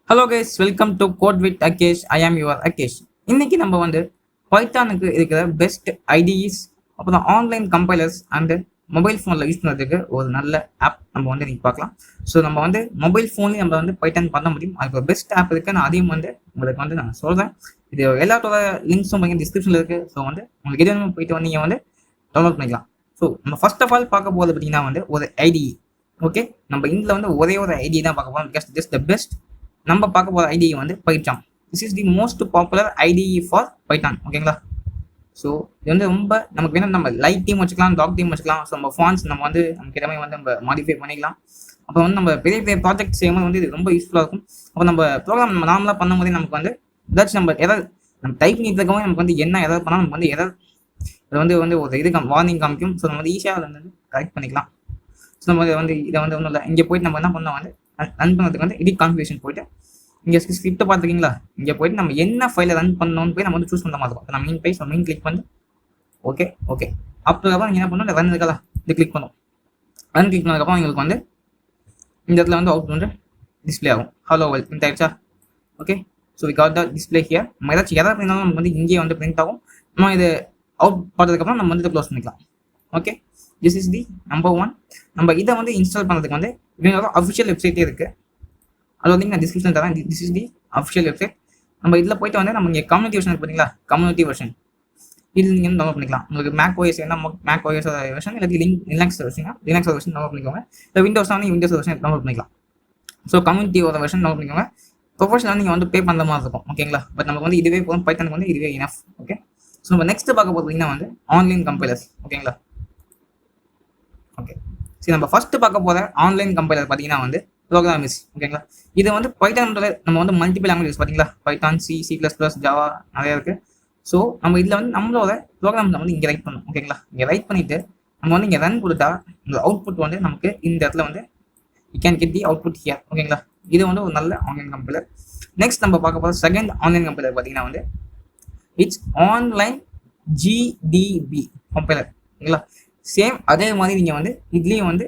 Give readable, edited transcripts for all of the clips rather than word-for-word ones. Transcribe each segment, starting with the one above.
Hello guys, welcome to code with Akesh. I am your Akesh. இன்னைக்கு நம்ம வந்து பைத்தானுக்கு இருக்கிற பெஸ்ட் ஐடிஇஸ், அப்புறம் ஆன்லைன் கம்பைலர்ஸ் அண்டு மொபைல் ஃபோனில் யூஸ் பண்ணுறதுக்கு ஒரு நல்ல ஆப் நம்ம வந்து நீங்கள் பார்க்கலாம். ஸோ நம்ம வந்து மொபைல் ஃபோன்லேயும் நம்ம வந்து பைத்தான் பண்ண முடியும். அதுக்கு ஒரு பெஸ்ட் ஆப் இருக்குது. நான் அதையும் வந்து உங்களுக்கு வந்து நான் சொல்கிறேன். இது எல்லாத்தோட லிங்க்ஸும் பார்த்தீங்கன்னா டிஸ்கிரிப்ஷனில் இருக்குது. ஸோ வந்து உங்களுக்கு எது வேணும் போயிட்டு வந்து நீங்கள் வந்து டவுன்லோட் பண்ணிக்கலாம். ஸோ நம்ம ஃபர்ஸ்ட் ஆஃப் ஆல் பார்க்க போகிறது பார்த்தீங்கன்னா வந்து ஒரு ஐடிஇ. ஓகே, நம்ம இதில் வந்து ஒரே ஒரு ஐடியை தான் பார்க்க போகிறோம். Because just the best. நம்ம பார்க்க போகிற ஐடிஇ வந்து Pycharm. This is the most popular ITE for Python. ஓகேங்களா? ஸோ இது வந்து ரொம்ப நமக்கு வேணும். நம்ம லைட் டீம் வச்சுக்கலாம், டாக் டீம் வச்சுக்கலாம். ஸோ நம்ம ஃபான்ஸ் நம்ம வந்து நமக்கு எல்லாமே வந்து நம்ம மாடிஃபை பண்ணிக்கலாம். அப்போ வந்து நம்ம பெரிய பெரிய ப்ராஜெக்ட் செய்யும்போது வந்து இது ரொம்ப யூஸ்ஃபுல்லாக இருக்கும். அப்போ நம்ம ப்ரோக்ராம் நம்ம நார்மலாக பண்ணும்போதே நமக்கு வந்து ஏதாச்சும் நம்ம எதாவது நம்ம டைப் பண்ணிட்டு இருக்கவும் நமக்கு வந்து என்ன எதாவது பண்ணால் நமக்கு வந்து எதாவது இது வந்து ஒரு இது வார்னிங் காமிக்கும். ஸோ நம்ம வந்து ஈஸியாக அதை வந்து கரெக்ட் பண்ணிக்கலாம். ஸோ நம்ம வந்து இதை வந்து ஒன்றும் இல்லை, இங்கே போயிட்டு நம்ம என்ன பண்ணோம் வந்து ரன் பண்ணுறதுக்கு வந்து எடிட் கான்ஃபிகரேஷன் போயிட்டு இங்கே ஸ்கிரிப்ட் பார்த்துருக்கீங்களா, இங்கே போயிட்டு நம்ம என்ன ஃபைலை ரன் பண்ணணும்னு போய் நம்ம வந்து சூஸ் பண்ணுற மாதிரி இருக்கும். நம்ம மெயின் பேஜ் மெயின் கிளிக் பண்ணி ஓகே அப்புறம் நீங்கள் என்ன பண்ணணும், ரன் இருக்கா இது கிளிக் பண்ணும். ரன் கிளிக் பண்ணதுக்கப்புறம் உங்களுக்கு வந்து இந்த இடத்துல வந்து அவுட் வந்து டிஸ்பிளே ஆகும். ஹலோ வெல் பிரிண்ட் ஆயிடுச்சா? Okay, so we got the display here. நம்ம ஏதாச்சும் எதாவது இருந்தாலும் நமக்கு வந்து இங்கேயே வந்து பிரிண்ட் ஆகும். நம்ம இது அவுட் பார்த்ததுக்கப்புறம் நம்ம வந்து இதை க்ளோஸ் பண்ணிக்கலாம். Okay, this is the number 1. நம்ம இதை வந்து இன்ஸ்டால் பண்ணுறதுக்கு வந்து இவங்களோட அஃபிஷியல் வெப்சைட்டே இருக்குது. அது வந்து நான் டிஸ்கிரிப்ஷன் தரேன். This is the official website. நம்ம இதில் போயிட்டு வந்து நம்ம இங்கே கம்யூனிட்டி வெர்ஷன் பார்த்தீங்களா, கம்யூனிட்டி வெர்ஷன் இது நீங்கள் வந்து டவுன்லோட் பண்ணிக்கலாம். உங்களுக்கு மேக் ஓஎஸ் என்ன மேக் ஓஎஸ் வெர்ஷன், இல்லாட்டி லினக்ஸ் வெர்ஷன் டவுன்லோட் பண்ணிக்கோங்க. இல்லை விண்டோஸ் வந்து விண்டோஸ் வெர்ஷன் டவுன்லோட் பண்ணிக்கலாம். ஸோ கம்யூனிட்டியோட வெர்ஷன் டவுன்லோட் பண்ணிக்கோங்க. ப்ரொஃபஷனல் நீங்கள் வந்து பே பண்ணுற மாதிரி இருக்கும். ஓகேங்களா? பட் நமக்கு வந்து இதுவே போதும். பைத்தானுக்கு வந்து இதுவே இனஃப். ஓகே, ஸோ நம்ம நெக்ஸ்ட் பார்க்க போகிறீங்கன்னா வந்து ஆன்லைன் கம்பைலர்ஸ். ஓகேங்களா? ஓகே, சரி, நம்ம ஃபர்ஸ்ட் பார்க்க போகிற ஆன்லைன் கம்பைலர் பார்த்தீங்கன்னா வந்து Prorgramiz. ஓகேங்களா? இது வந்து பைத்தான்ல நம்ம வந்து மல்டிபிள் லாங்குவேஜஸ் பார்த்தீங்களா, பைத்தான், C++, ஜாவா நிறைய இருக்கு. ஸோ நம்ம இதில் வந்து நம்மளோட ப்ரோக்ராம் வந்து இங்கே ரைட் பண்ணணும். ஓகேங்களா? இங்கே ரைட் பண்ணிட்டு நம்ம வந்து இங்கே ரன் கொடுத்தா இந்த அவுட்புட் வந்து நமக்கு இந்த இடத்துல வந்து you can get the output here. ஓகேங்களா? இது வந்து ஒரு நல்ல ஆன்லைன் கம்பைலர். நெக்ஸ்ட் நம்ம பார்க்க போகிற செகண்ட் ஆன்லைன் கம்பைலர் பார்த்தீங்கன்னா வந்து இட்ஸ் ஆன்லைன் GDB கம்பைலர். ஓகேங்களா? சேம் அதே மாதிரி நீங்கள் வந்து இதுலேயும் வந்து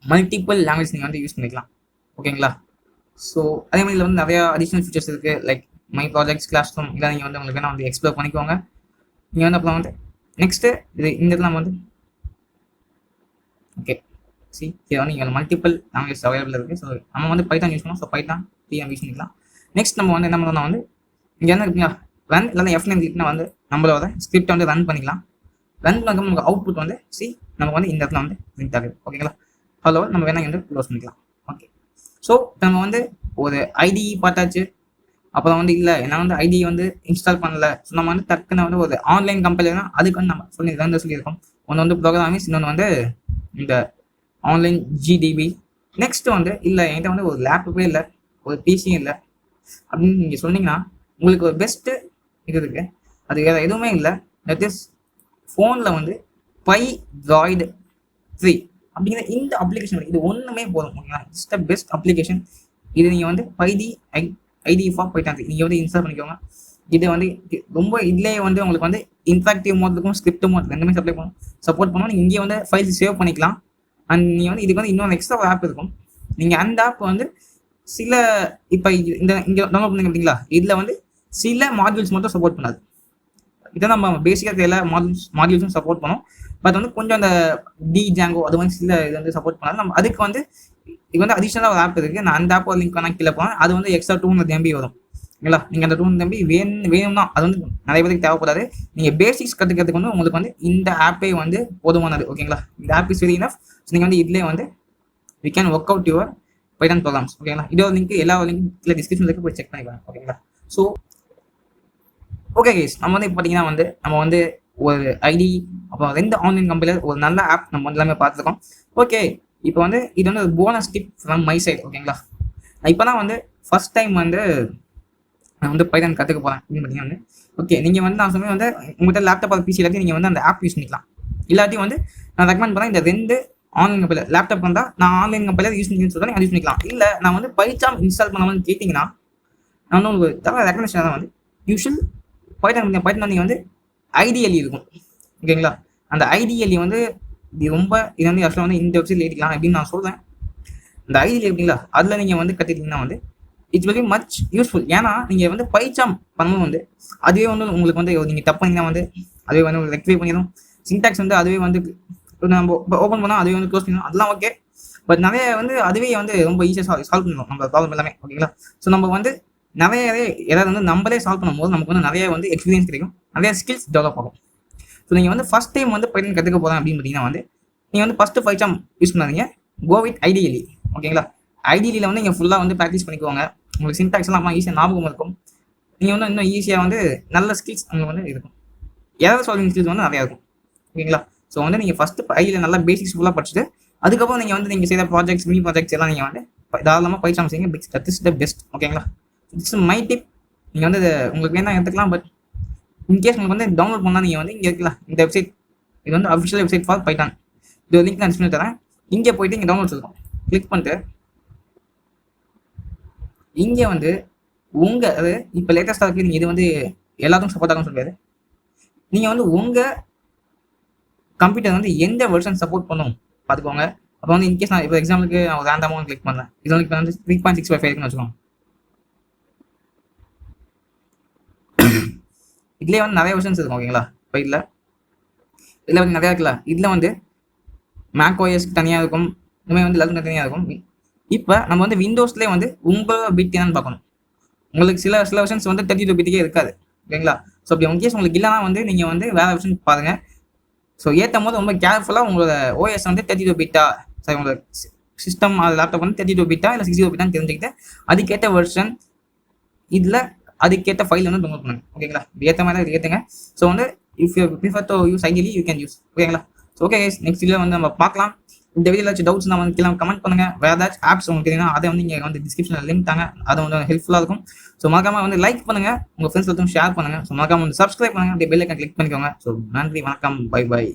மல்டிபிள் லாங்குவேஜ் நீங்கள் வந்து யூஸ் பண்ணிக்கலாம். ஓகேங்களா? ஸோ அதே மாதிரி இதில் வந்து நிறையா அடிஷ்னல் ஃபீச்சர்ஸ் இருக்குது. Like my projects, classroom, இதெல்லாம் நீங்கள் வந்து உங்களுக்கு வேணால் வந்து எக்ஸ்ப்ளோர் பண்ணிக்கோங்க. நீங்கள் வந்து அப்புறம் வந்து நெக்ஸ்ட்டு இது இந்த இடத்துல நம்ம வந்து ஓகே இது வந்து இங்கே மல்டிபிள் லாங்குவேஜ் அவைலபிள் இருக்குது. ஸோ நம்ம வந்து பைத்தான் யூஸ் பண்ணோம். ஸோ பைத்தான் நம்ம யூஸ் பண்ணிக்கலாம். நெக்ஸ்ட் நம்ம வந்து என்ன பண்ணோம்னா வந்து இங்கே என்ன இருக்குங்களா, ரன் இல்லைன்னா F9 கிளிக்னா வந்து நம்மளோட ஸ்கிரிப்டை வந்து ரன் பண்ணிக்கலாம். ரன் பண்ணி நமக்கு அவுட்புட் வந்து நமக்கு வந்து இந்த இடத்துல வந்து பிரிண்ட் ஆகுது. ஓகேங்களா? ஹலோ நம்ம வேணா வந்து க்ளோஸ் பண்ணிக்கலாம். ஓகே, ஸோ நம்ம வந்து ஒரு ஐடிஇ பார்த்தாச்சு. அப்புறம் வந்து இல்லை நான் வந்து ஐடிஇ வந்து இன்ஸ்டால் பண்ணல. ஸோ நம்ம வந்து டக்குன்னு வந்து ஒரு ஆன்லைன் கம்பெனினா அதுக்கு வந்து நம்ம சொல்லியிருக்கோம். ஒன்று வந்து Prorgramiz, இன்னொன்று வந்து இந்த ஆன்லைன் GDB. நெக்ஸ்ட் வந்து இல்லை என்கிட்ட வந்து ஒரு லேப்டாப்பே இல்லை, ஒரு பிசியும் இல்லை அப்படின்னு நீங்கள் சொன்னீங்கன்னா உங்களுக்கு ஒரு பெஸ்ட்டு இது இருக்குது. அது வேறு எதுவுமே இல்லை. தட் இஸ் ஃபோனில் வந்து Pydroid 3 அப்படிங்கிற இந்த அப்ளிகேஷன். இது ஒன்றுமே போதும். ஓகேங்களா? It's the best application. இது நீங்கள் வந்து ஐடி ஃபார் பைத்தான் நீங்கள் வந்து இன்ஸ்டால் பண்ணிக்கோங்க. இது வந்து ரொம்ப இதுலேயே வந்து உங்களுக்கு வந்து இன்ட்ராக்டிவ் மோடுக்கும் ஸ்கிரிப்ட் மோட் ரெண்டுமே சப்போர்ட் பண்ணுவோம். நீங்கள் இங்கே வந்து ஃபைல்ஸ் சேவ் பண்ணிக்கலாம். அண்ட் நீங்கள் வந்து இதுக்கு வந்து இன்னொரு எக்ஸ்ட்ரா ஆப் இருக்கும். நீங்கள் அந்த ஆப் வந்து சில இப்போ இந்த இங்கே டவுன்லோட் பண்ணி பார்த்தீங்களா, இதில் வந்து சில மாடியூல்ஸ் மட்டும் சப்போர்ட் பண்ணாது. இதை நம்ம பேசிக்காக எல்லா மாடியூல்ஸும் சப்போர்ட் பண்ணோம். பட் வந்து கொஞ்சம் அந்த ஜாங்கோ அது வந்து சில இது வந்து சப்போர்ட் பண்ணாது. நம்ம அதுக்கு வந்து இது வந்து அடிஷனலாக ஒரு ஆப் இருக்குது. நான் அந்த ஆப் லிங்க் வேணா கீழே போனேன். அது வந்து எக்ஸ்ட்ரா 200 MB வரும். ஓகேங்களா? நீங்கள் அந்த 200 MB வேணும்னா அது வந்து நிறைய பேருக்கு தேவைப்படாது. நீங்கள் பேசிக்ஸ் கற்றுக்கிறதுக்கு வந்து உங்களுக்கு வந்து இந்த ஆப்பே வந்து போதுமானது. ஓகேங்களா? இந்த app is very enough. So நீங்கள் வந்து இதிலே வந்து we can work out your Python programs. ஓகேங்களா? இதோட லிங்க் எல்லா லிங்க் இல்லை டிஸ்கிரிப்ஷன் இருக்கு, போய் செக் பண்ணிக்கலாம். ஓகேங்களா? ஸோ ஓகே கைஸ், நம்ம வந்து இப்போ பார்த்தீங்கன்னா வந்து நம்ம வந்து ஒரு ஐடி அப்புறம் 2 ஆன்லைன் கம்பெனியில் ஒரு நல்ல ஆப் நம்ம வந்து எல்லாமே பார்த்துருக்கோம். ஓகே, இப்போ வந்து இது வந்து ஒரு bonus tip from my side. ஓகேங்களா? நான் இப்போ தான் வந்து ஃபர்ஸ்ட் டைம் வந்து நான் வந்து பைத்தான் கற்றுக்க போகிறேன் அப்படின்னு பார்த்தீங்கன்னா வந்து ஓகே, நீங்கள் வந்து நான் சொன்னேன் வந்து உங்கள்கிட்ட லேப்டாப் அது பிசி எல்லாத்தையும் நீங்கள் வந்து அந்த ஆப் யூஸ் பண்ணிக்கலாம். இல்லாட்டி வந்து நான் ரெக்கமெண்ட் பண்ணேன் இந்த 2 ஆன்லைன் கம்பெனியில் லேப்டாப் வந்தால் நான் ஆன்லைன் கம்பெனியில் யூஸ் பண்ணிக்கணும்னு சொல்கிறேன், அது யூஸ் பண்ணிக்கலாம். இல்லை நான் வந்து Pycharm இன்ஸ்டால் பண்ணாமல் கேட்டிங்கன்னா நான் வந்து உங்களுக்கு தர ரெக்கமெண்டேஷன் தான் வந்து யூஷுவல் பைத்தான் நீங்கள் வந்து IDE இருக்கும். ஓகேங்களா? அந்த IDE வந்து இது ரொம்ப இது வந்து ஆக்சுவலாக வந்து இந்த வெப்சைட்ல ஏற்றிக்கலாம் அப்படின்னு நான் சொல்கிறேன். அந்த IDE எப்படிங்களா, அதில் நீங்கள் வந்து கற்றுக்கிட்டீங்கன்னா வந்து இட்ஸ் வெரி மச் யூஸ்ஃபுல். ஏன்னா நீங்கள் வந்து பைச்சாம் பண்ணும்போது வந்து அதுவே வந்து உங்களுக்கு வந்து நீங்கள் தப்பு பண்ணிங்கன்னா வந்து அதுவே வந்து உங்களுக்கு ரெக்டிஃபை பண்ணிடும். சின்டாக்ஸ் வந்து அதுவே வந்து நம்ம ஓப்பன் பண்ணால் அதுவே வந்து க்ளோஸ் பண்ணிடும், அதெல்லாம் ஓகே. பட் நிறைய வந்து அதுவே வந்து ரொம்ப ஈஸியாக சால்வ் பண்ணிடும் நம்ம ப்ராப்ளம் எல்லாமே, ஓகேங்களா. ஸோ நம்ம வந்து நிறைய ஏதாவது வந்து நம்மளே சால்வ் பண்ணும்போது நமக்கு வந்து நிறைய வந்து எக்ஸ்பீரியன்ஸ் கிடைக்கும், நிறைய ஸ்கில்ஸ் டெவலப் ஆகும். ஸோ நீங்கள் வந்து ஃபஸ்ட் டைம் வந்து பைத்தன் கற்றுக்க போகிறேன் அப்படின்னு பார்த்தீங்கன்னா வந்து நீங்கள் வந்து ஃபஸ்ட்டு பைச்சாம் யூஸ் பண்ணாதீங்க, கோ வித் ஐடிஎலி, ஓகேங்களா. ஐடிஎலியில் வந்து நீங்கள் ஃபுல்லாக வந்து ப்ராக்டிஸ் பண்ணிக்குவாங்க, உங்களுக்கு சின்டாக்ஸ் எல்லாம் ஈஸியாக ஞாபகம் இருக்கும். நீங்கள் வந்து இன்னும் ஈஸியாக வந்து நல்ல ஸ்கில்ஸ் உங்களுக்கு வந்து இருக்கும், ஏதாவது சால்விங் ஸ்கில்ஸ் வந்து நிறையா இருக்கும், ஓகேங்களா. ஸோ வந்து நீங்கள் ஃபஸ்ட்டு ஐடியில் நல்லா பேசிக்ஸ் ஃபுல்லாக படிச்சுட்டு அதுக்கப்புறம் நீங்கள் வந்து நீங்கள் செய்கிற ப்ராஜெக்ட்ஸ் மினி ப்ராஜெக்ட்ஸ் எல்லாம் நீங்கள் வந்து தாராளமாக பைச்சாம் செய்யுங்க. தட் இஸ் த பெஸ்ட், ஓகேங்களா. It's my tip. நீங்கள் வந்து உங்களுக்கு வேணா எடுத்துக்கலாம், பட் இன்கேஸ் உங்களுக்கு வந்து டவுன்லோட் பண்ணால் நீங்கள் வந்து இங்கே இருக்கலாம் இந்த வெப்சைட், இது வந்து அஃபிஷியல் வெப்சைட் ஃபார் பைத்தான். இது லிங்க் நான் டிஸ்பிளே தரேன், இங்கே போயிட்டு இங்கே டவுன்லோட்ஸ் இருக்கும், கிளிக் பண்ணிட்டு இங்கே வந்து உங்கள் அது இப்போ லேட்டஸ்ட்டாக இருக்குது, நீங்கள் இது வந்து எல்லாத்துக்கும் சப்போர்ட் ஆகும்னு சொல்லுவாரு. நீங்கள் வந்து உங்கள் கம்ப்யூட்டர் வந்து எந்த வெர்ஷன் சப்போர்ட் பண்ணும் பார்த்துக்கோங்க. அப்போ வந்து இன்கேஸ் நான் இப்போ எக்ஸாம்பிளுக்கு நான் ரேண்டமாக கிளிக் பண்ணேன், இது வந்து இப்போ வந்து 3.65 இருக்குன்னு வச்சுக்கோங்க. இதுலேயே வந்து நிறைய வெர்ஷன்ஸ் இருக்கும், ஓகேங்களா. இப்போ இதில் வந்து நிறையா இருக்குல்ல, இதில் வந்து மேக் ஓஎஸ்க்கு தனியாக இருக்கும், இனிமேல் வந்து எல்லாத்துக்கும் தனியாக இருக்கும். இப்போ நம்ம வந்து விண்டோஸ்லேயே வந்து உங்கள் பிட் என்னன்னு பார்க்கணும். உங்களுக்கு சில வெர்ஷன்ஸ் வந்து 32 பிட்டுக்கே இருக்காது, ஓகேங்களா. ஸோ அப்படி இன்கேஸ் உங்களுக்கு இல்லைனா வந்து நீங்கள் வந்து வேறு வெர்ஷன் பாருங்கள். ஸோ ஏற்றும் போது ரொம்ப கேர்ஃபுல்லாக உங்களோட ஓஎஸ் வந்து 32 பிட்டா, சாரி உங்களோட சிஸ்டம் லேப்டாப் வந்து 32 பிட்டா இல்லை 60 பிட்டான்னு தெரிஞ்சுக்கிட்டு அதுக்கேற்ற வெர்ஷன் இதில் அதுக்கேற்ற ஃபைல் வந்து டவுன்லோட் பண்ணுங்க, ஓகேங்களா. ஏற்ற மாதிரி இது ஏற்றுங்க. ஸோ வந்து if you prefer to use ideally you can use, ஓகேங்களா. So okay guys, next video வந்து நம்ம பார்க்கலாம். இந்த வீடியோ ஏதாச்சும் டவுட்ஸ் நான் வந்து கீழே கமெண்ட் பண்ணுங்க. வேறு ஏதாச்சும் ஆப்ஸ் உங்களுக்கு தெரியுன்னா அதை வந்து நீங்கள் வந்து டிஸ்கிரிப்ஷனில் லிங்க் தாங்க, அது வந்து ஹெல்ப்ஃபுல்லாக இருக்கும். ஸோ மறக்காம வந்து லைக் பண்ணுங்க, உங்கள் ஃப்ரெண்ட்ஸ் எல்லாத்தையும் ஷேர் பண்ணுங்க. ஸோ மறக்காம வந்து சப்ஸ்கிரைப் பண்ணுங்க, அப்படியே பெல் ஐக்கான் கிளிக் பண்ணிக்கோங்க. ஸோ நன்றி, வணக்கம், பை பை.